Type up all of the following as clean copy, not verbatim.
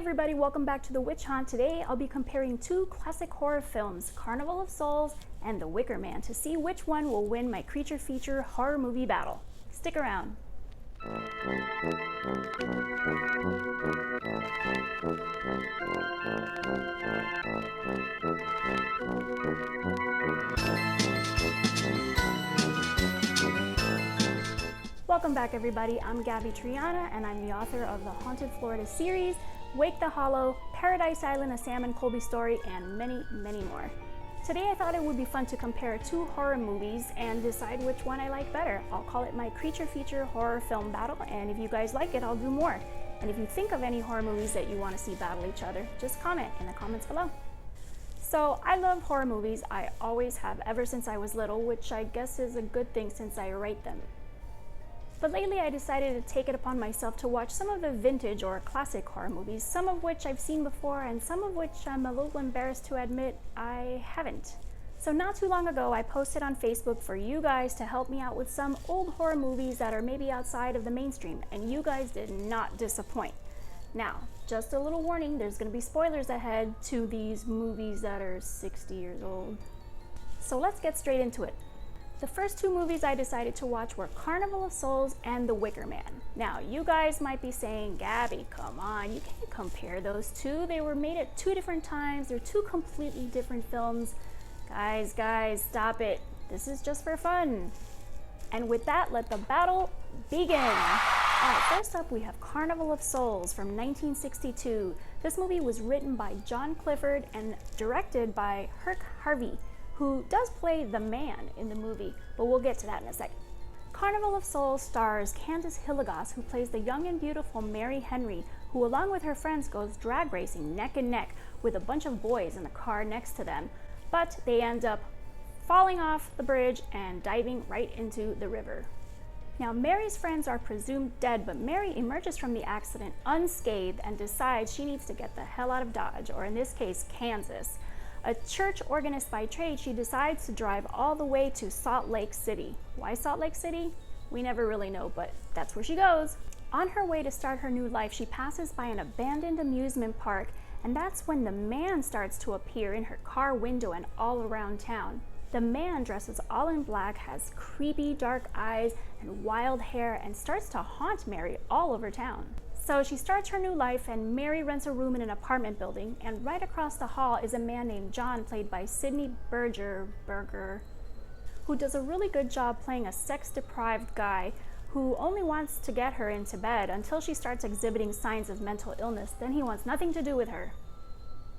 everybody, welcome back to the Witch Hunt. Today I'll be comparing two classic horror films, Carnival of Souls and The Wicker Man, to see which one will win my creature feature horror movie battle. Stick around. Welcome back everybody, I'm Gaby Triana and I'm the author of the Haunted Florida series, Wake the Hollow, Paradise Island, A Sam and Colby Story, and many, many more. Today I thought it would be fun to compare two horror movies and decide which one I like better. I'll call it my creature feature horror film battle, and if you guys like it, I'll do more. And if you think of any horror movies that you want to see battle each other, just comment in the comments below. So I love horror movies, I always have ever since I was little, which I guess is a good thing since I write them. But lately I decided to take it upon myself to watch some of the vintage or classic horror movies, some of which I've seen before and some of which I'm a little embarrassed to admit I haven't. So not too long ago I posted on Facebook for you guys to help me out with some old horror movies that are maybe outside of the mainstream, and you guys did not disappoint. Now, just a little warning, there's going to be spoilers ahead to these movies that are 60 years old. So let's get straight into it. The first two movies I decided to watch were Carnival of Souls and The Wicker Man. Now, you guys might be saying, Gaby, come on, you can't compare those two. They were made at two different times. They're two completely different films. Guys, stop it. This is just for fun. And with that, let the battle begin. All right, first up, we have Carnival of Souls from 1962. This movie was written by John Clifford and directed by Herc Harvey, who does play the man in the movie, but we'll get to that in a second. Carnival of Souls stars Candice Hilligoss, who plays the young and beautiful Mary Henry, who along with her friends goes drag racing neck and neck with a bunch of boys in the car next to them, but they end up falling off the bridge and diving right into the river. Now, Mary's friends are presumed dead, but Mary emerges from the accident unscathed and decides she needs to get the hell out of Dodge, or in this case, Kansas. A church organist by trade, she decides to drive all the way to Salt Lake City. Why Salt Lake City? We never really know, but that's where she goes. On her way to start her new life, she passes by an abandoned amusement park, and that's when the man starts to appear in her car window and all around town. The man dresses all in black, has creepy dark eyes and wild hair, and starts to haunt Mary all over town. So she starts her new life, and Mary rents a room in an apartment building, and right across the hall is a man named John, played by Sidney Berger, who does a really good job playing a sex-deprived guy who only wants to get her into bed until she starts exhibiting signs of mental illness. Then he wants nothing to do with her.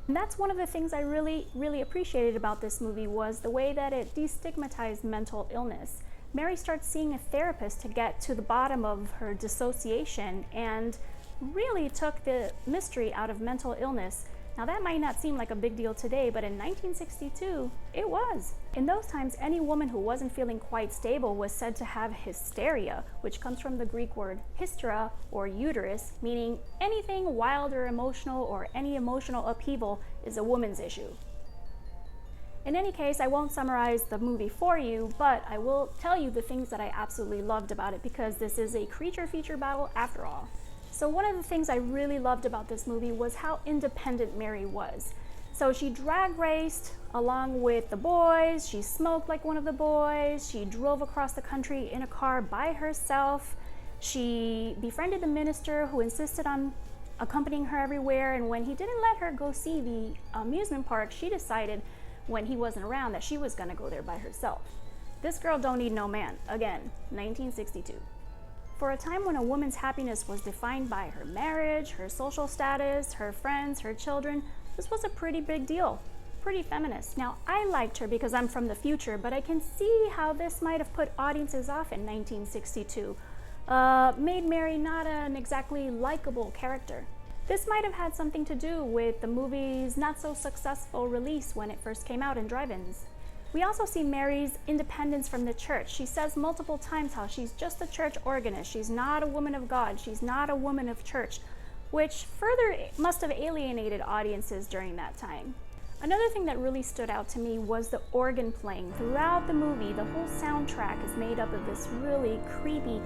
And that's one of the things I really appreciated about this movie, was the way that it destigmatized mental illness. Mary starts seeing a therapist to get to the bottom of her dissociation and really took the mystery out of mental illness. Now that might not seem like a big deal today, but in 1962, it was. In those times, any woman who wasn't feeling quite stable was said to have hysteria, which comes from the Greek word hystera, or uterus, meaning anything wild or emotional, or any emotional upheaval is a woman's issue. In any case, I won't summarize the movie for you, but I will tell you the things that I absolutely loved about it, because this is a creature feature battle after all. So one of the things I really loved about this movie was how independent Mary was. So she drag raced along with the boys, she smoked like one of the boys, she drove across the country in a car by herself, she befriended the minister who insisted on accompanying her everywhere, and when he didn't let her go see the amusement park, she decided when he wasn't around that she was gonna go there by herself. This girl don't need no man. Again, 1962. For a time when a woman's happiness was defined by her marriage, her social status, her friends, her children, this was a pretty big deal. Pretty feminist. Now, I liked her because I'm from the future, but I can see how this might have put audiences off in 1962. Made Mary not an exactly likable character. This might have had something to do with the movie's not so successful release when it first came out in drive-ins. We also see Mary's independence from the church. She says multiple times how she's just a church organist. She's not a woman of God. She's not a woman of church, which further must have alienated audiences during that time. Another thing that really stood out to me was the organ playing. Throughout the movie, the whole soundtrack is made up of this really creepy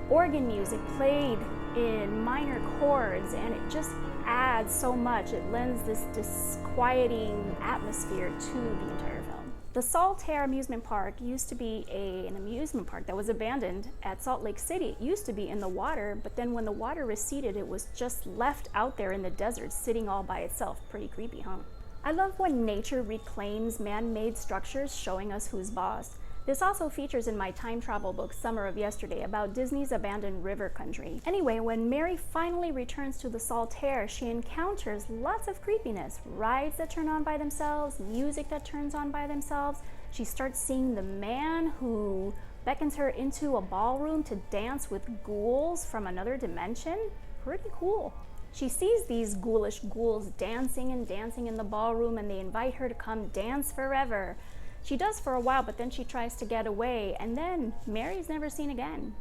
organ music played in minor chords, and it just adds so much. It lends this disquieting atmosphere to the entire film. The Saltaire amusement park used to be an amusement park that was abandoned at Salt Lake City. It used to be in the water, but then when the water receded, it was just left out there in the desert, sitting all by itself. Pretty creepy, huh? I love when nature reclaims man-made structures, showing us who's boss. This also features in my time travel book, Summer of Yesterday, about Disney's abandoned river country. Anyway, when Mary finally returns to the Saltaire, she encounters lots of creepiness. Rides that turn on by themselves, music that turns on by themselves. She starts seeing the man who beckons her into a ballroom to dance with ghouls from another dimension. Pretty cool. She sees these ghoulish ghouls dancing and dancing in the ballroom, and they invite her to come dance forever. She does for a while, but then she tries to get away, and then Mary's never seen again.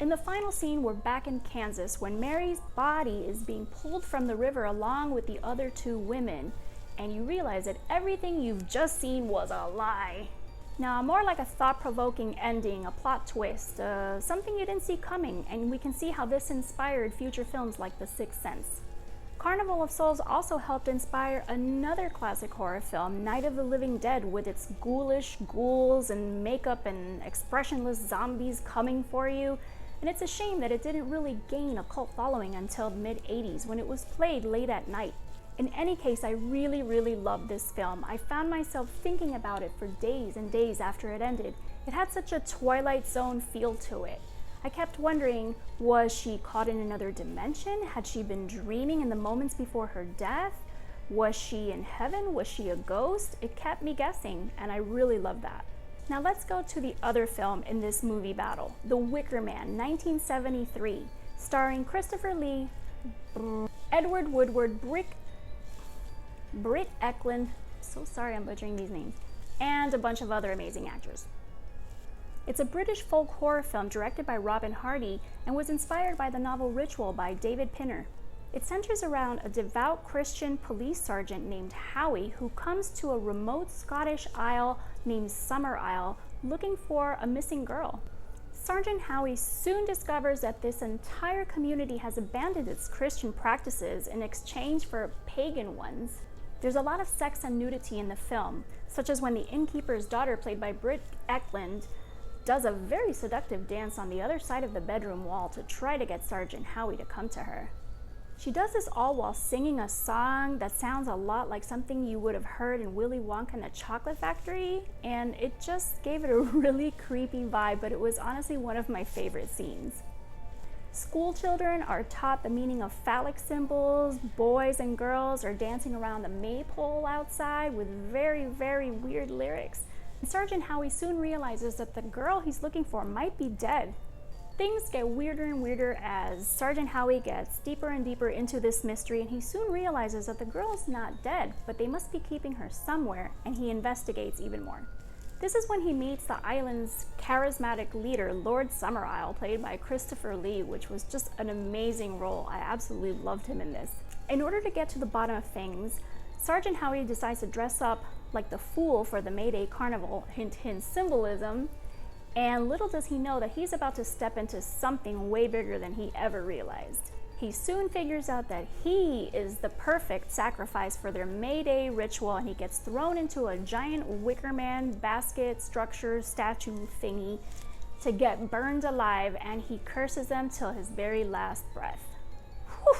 In the final scene, we're back in Kansas when Mary's body is being pulled from the river along with the other two women, and you realize that everything you've just seen was a lie. Now, more like a thought-provoking ending, a plot twist, something you didn't see coming, and we can see how this inspired future films like The Sixth Sense. Carnival of Souls also helped inspire another classic horror film, Night of the Living Dead, with its ghoulish ghouls and makeup and expressionless zombies coming for you. And it's a shame that it didn't really gain a cult following until the mid-80s when it was played late at night. In any case, I really, really loved this film. I found myself thinking about it for days and days after it ended. It had such a Twilight Zone feel to it. I kept wondering, was she caught in another dimension? Had she been dreaming in the moments before her death? Was she in heaven? Was she a ghost? It kept me guessing, and I really loved that. Now let's go to the other film in this movie battle, The Wicker Man, 1973, starring Christopher Lee, Edward Woodward, Britt Eklund, so sorry I'm butchering these names, and a bunch of other amazing actors. It's a British folk horror film directed by Robin Hardy and was inspired by the novel Ritual by David Pinner. It centers around a devout Christian police sergeant named Howie who comes to a remote Scottish isle named Summer Isle looking for a missing girl. Sergeant Howie soon discovers that this entire community has abandoned its Christian practices in exchange for pagan ones. There's a lot of sex and nudity in the film, such as when the innkeeper's daughter, played by Britt Eklund, does a very seductive dance on the other side of the bedroom wall to try to get Sergeant Howie to come to her. She does this all while singing a song that sounds a lot like something you would have heard in Willy Wonka and the Chocolate Factory, and it just gave it a really creepy vibe, but it was honestly one of my favorite scenes. School children are taught the meaning of phallic symbols. Boys and girls are dancing around the maypole outside with very, very weird lyrics. Sergeant Howie soon realizes that the girl he's looking for might be dead. Things get weirder and weirder as Sergeant Howie gets deeper and deeper into this mystery, and he soon realizes that the girl's not dead, but they must be keeping her somewhere, and he investigates even more. This is when he meets the island's charismatic leader, Lord Summerisle, played by Christopher Lee, which was just an amazing role. I absolutely loved him in this. In order to get to the bottom of things, Sergeant Howie decides to dress up like the fool for the May Day Carnival, hint hint symbolism, and little does he know that he's about to step into something way bigger than he ever realized. He soon figures out that he is the perfect sacrifice for their May Day ritual, and he gets thrown into a giant wicker man basket structure statue thingy to get burned alive, and he curses them till his very last breath. Whew.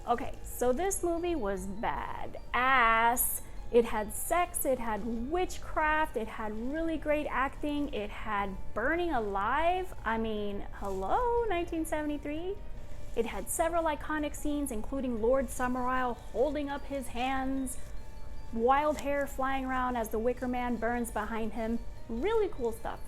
Okay, so this movie was badass. It had sex, it had witchcraft, it had really great acting, it had burning alive. I mean, hello, 1973? It had several iconic scenes, including Lord Summerisle holding up his hands, wild hair flying around as the Wicker Man burns behind him. Really cool stuff.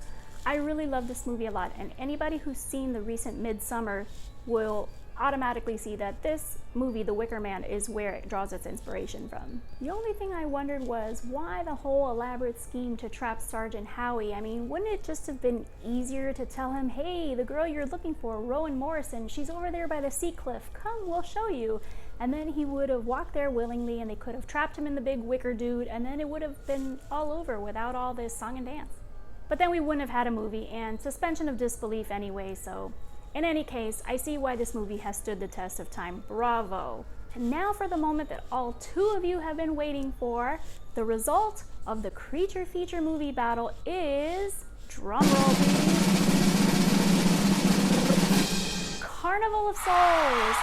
I really love this movie a lot, and anybody who's seen the recent Midsummer will automatically see that this movie, The Wicker Man, is where it draws its inspiration from. The only thing I wondered was why the whole elaborate scheme to trap Sergeant Howie. I mean, wouldn't it just have been easier to tell him, hey, the girl you're looking for, Rowan Morrison, she's over there by the sea cliff, come, we'll show you. And then he would have walked there willingly, and they could have trapped him in the big wicker dude, and then it would have been all over without all this song and dance. But then we wouldn't have had a movie, and suspension of disbelief anyway, so In any case, I see why this movie has stood the test of time. Bravo. And now for the moment that all two of you have been waiting for. The result of the creature feature movie battle is, drumroll please, Carnival of Souls.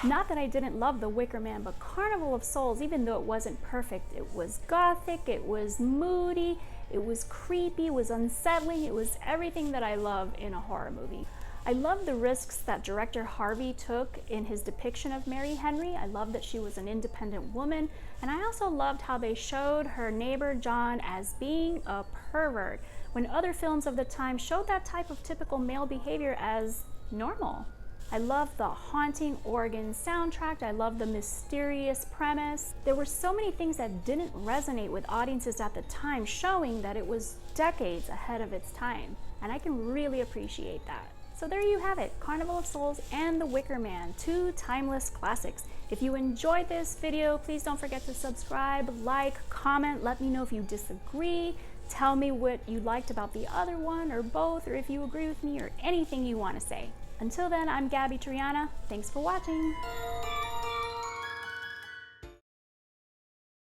Not that I didn't love The Wicker Man, but Carnival of Souls, even though it wasn't perfect, it was gothic, it was moody, it was creepy, it was unsettling, it was everything that I love in a horror movie. I love the risks that director Harvey took in his depiction of Mary Henry. I love that she was an independent woman, and I also loved how they showed her neighbor John as being a pervert, when other films of the time showed that type of typical male behavior as normal. I love the haunting organ soundtrack. I love the mysterious premise. There were so many things that didn't resonate with audiences at the time, showing that it was decades ahead of its time. And I can really appreciate that. So there you have it, Carnival of Souls and The Wicker Man, two timeless classics. If you enjoyed this video, please don't forget to subscribe, like, comment, let me know if you disagree. Tell me what you liked about the other one or both, or if you agree with me or anything you want to say. Until then, I'm Gaby Triana. Thanks for watching.